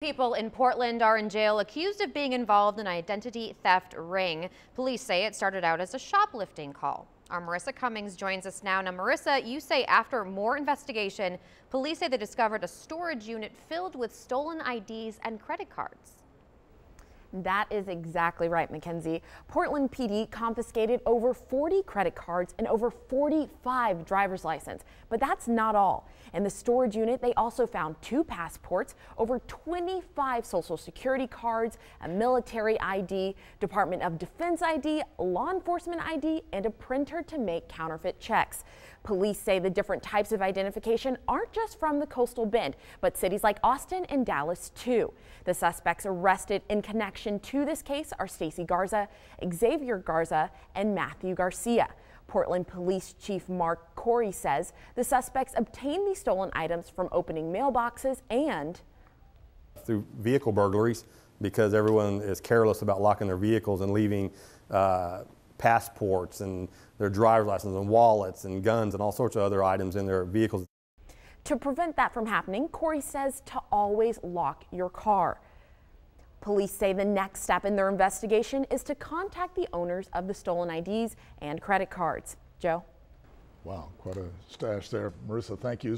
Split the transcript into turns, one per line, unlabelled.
People in Portland are in jail accused of being involved in an identity theft ring. Police say it started out as a shoplifting call. Our Marissa Cummings joins us now. Now, Marissa, you say after more investigation, police say they discovered a storage unit filled with stolen IDs and credit cards.
That is exactly right, Mackenzie. Portland PD confiscated over 40 credit cards and over 45 driver's licenses. But that's not all. In the storage unit, they also found 2 passports, over 25 social security cards, a military ID, Department of Defense ID, law enforcement ID, and a printer to make counterfeit checks. Police say the different types of identification aren't just from the coastal bend, but cities like Austin and Dallas too. The suspects arrested in connection to this case are Stacy Garza, Xavier Garza, and Matthew Garcia. Portland Police Chief Mark Corey says the suspects obtained these stolen items from opening mailboxes and
through vehicle burglaries, because everyone is careless about locking their vehicles and leaving passports and their driver's license and wallets and guns and all sorts of other items in their vehicles.
To prevent that from happening, Corey says to always lock your car. Police say the next step in their investigation is to contact the owners of the stolen IDs and credit cards. Joe?
Wow, quite a stash there. Marissa, thank you.